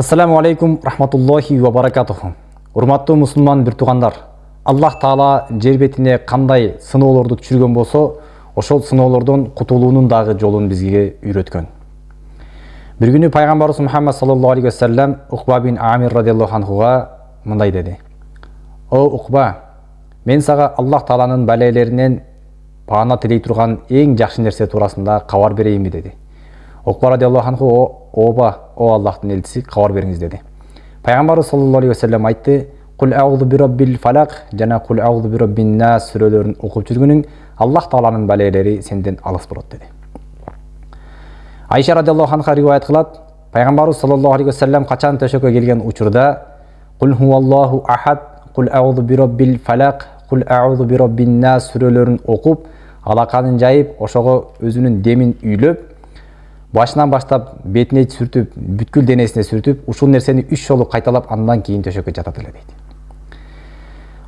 Ассаламу алейкум рахматуллахи ва баракатуху. Урматтуу мусулман бир туугандар. Аллах Таала жер бетине кандай сыноолорду түшүргөн болсо, ошол сыноолордон кутулуунун дагы жолун бизге үйрөткөн. Бир күнү пайгамбарыбыз Мухаммад саллаллаху алейхи ва саллям Уқба бин Амир радиаллаху анхуга мындай деди: "О Уқба, мен сага Аллах Тааланын балелеринен паана тилей турган эң жакшы нерсе туурасында кабар берейинби?" деди. Уқба радиаллаху анху: "Оба, о Аллахтын элчиси, кабар бериңиз" деди. Пайгамбарыбыз саллаллаху алейхи ва саллям айтты: "Кул аузу би раббил фалак жана кул аузу би раббин нас сүрөлөрүн окуп жүргөнүң Аллах Тааланын балелери сенден алыс болот" деди. Айша радиаллаху анха риваят кылат, пайгамбарыбыз саллаллаху алейхи ва саллям качан төшөккө келген учурда "Кул хуаллаху ахад, кул аузу би раббил фалак, кул аузу би раббин нас" сүрөлөрүн окуп, алаканын жайып, ошого өзүнүн демин үйлөп, башынан баштап бетине сүртүп, бүткүл денесине сүртүп, ушул нерсени 3 жолу кайталап, андан кийин төшөккө жатат эле дейт.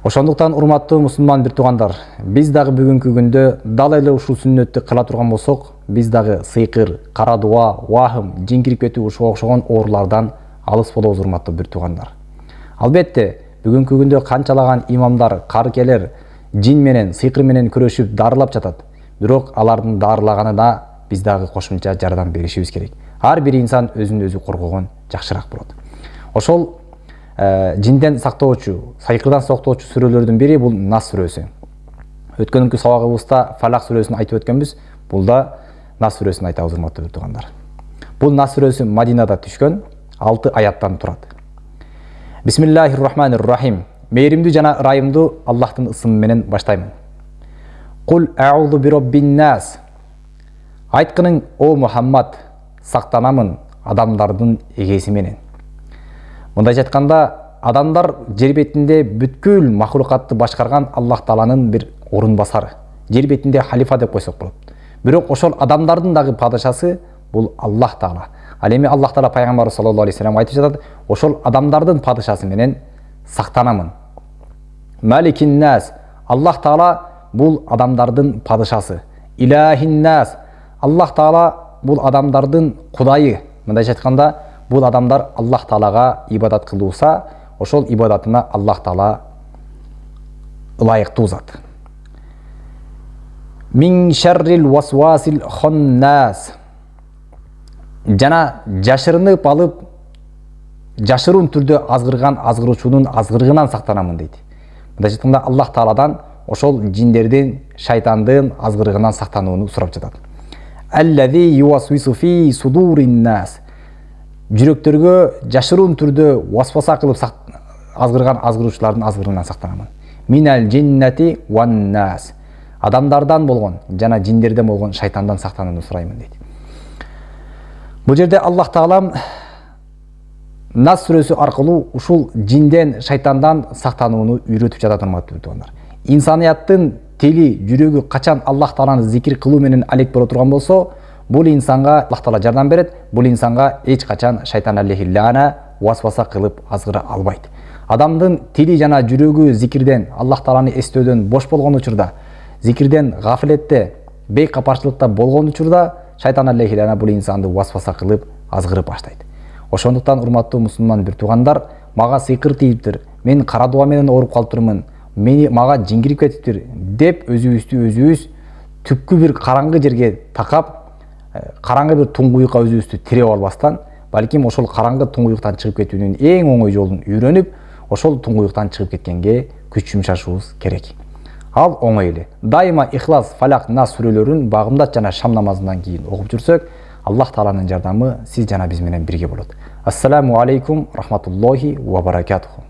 Ошондуктан урматтуу мусулман бир туугандар, биз дагы бүгүнкү күндө дал эле ушул сүннөттү кыла турган болсок, биз дагы сыйкыр, кара дуа, вахым, жин кирип кетүү ушуга окшогон оорулардан алыс болобуз урматтуу бир туугандар. Албетте, бүгүнкү күндө канчалаган имамдар, карыкелер жин менен, сыйкыр менен күрөшүп дарылап жатат. Бирок алардын дарылаганына биз дагы кошумча жардам беришибиз керек. Ар бир инсан өзүн өзү коргогон жакшыраак болот. Ошол жинден сактоочу, сайкырдан сактоочу сүрөлөрдүн бири бул Нас сүрөсү. Өткөнкү сабагыбызда Фалак сүрөсүн айтып өткөнбүз, бул да Нас сүрөсүн айтабыз урматтуу туугандар. Бул Нас сүрөсү Мадинада түшкөн, 6 аяттан турат. Бисмиллахир-рахманир-рахим. Мээримдүү жана ырайымдуу Аллахтын ысымы менен баштаймын. Кул аузу би раббин нас. Айткының: "О Мухаммад, сактанамын адамдардын эгеси менен." Мындай айтканда, адамдар жер бетинде бүткүл махлукатты башкарган Аллах Тааланын бир орун басары, жер бетинде халифа деп койсок болот. Бирок ошол адамдардын дагы падышасы бул Аллах Таала. Ал эми Аллах Таала пайгамбар саллаллаху алейхи ва саллям айтып жатат: "Ошол адамдардын падышасы менен сактанамын." Маликин нас. Аллах Таала бул адамдардын падышасы. Илахин нас. Аллах Таала бул адамдардын кудайы. Мындай айтканда, бул адамдар Аллах Таалага ибадат кылууса, ошол ибадатына Аллах Таала ылайыктуу зат. Мин шаррил васвасил ханнас. Жана жашырынып алып, жашыруун түрдө азгырган азгыруучунун азгырыгынан сактанамын дейт. Мындай айтканда, Аллах Тааладан ошол жиндердин, шайтандын азгырыгынан сактанууну сурап жатат. Аллази ювасвису фи судурин нас. Жүрөктөргө жашыруун түрдө васваса кылып азгырган азгыруучулардын азгырыгынан сактанамын. Минал джиннати ван нас. Адамдардан болгон жана жиндерден болгон шайтандан сактанууну сураймын дейт. Бул жерде Аллах Таалам Нас сүрөсү аркылуу ушул жинден, шайтандан сактанууну үйрөтүп жатат урматтуу туугандар. Инсанияттын тили, жүрөгү качан Аллах Тааланы зикир кылуу менен алек боло турган болсо, бул инсанга Аллах Таала жардам берет, бул инсанга эч качан шайтан алейхиллана васваса кылып азгыра албайт. Адамдын тили жана жүрөгү зикирден, Аллах Тааланы эстөөдөн бош болгон учурда, зикирден гафилетте, бейкапарчылыкта болгон учурда, шайтан алейхиллана бул инсанды васваса кылып азгырып баштайт. Ошондуктан урматтуу мусулман бир туугандар, мага сыйкыр тийиптир, мен кара дуа менен ооруп калыптырмын, мага жин кирип кетиптир деп өзүбүз түпкү бир караңгы жерге такап, караңгы бир туңгуюкка өзүбүздү тиреп албастан, балким ошол караңгы туңгуюктан чыгып кетүүнүн эң оңой жолун үйрөнүп, ошол туңгуюктан чыгып кеткенге күч жумшашыбыз керек. Ал оңой эле. Дайыма Ихлас, Фалак, Нас сүрөлөрүн багымдат жана шам намазынан кийин окуп жүрсөк, Аллах Тааланын жардамы сиз жана биз менен бирге болот. Ассаламу алейкум рахматуллахи ва баракатуху.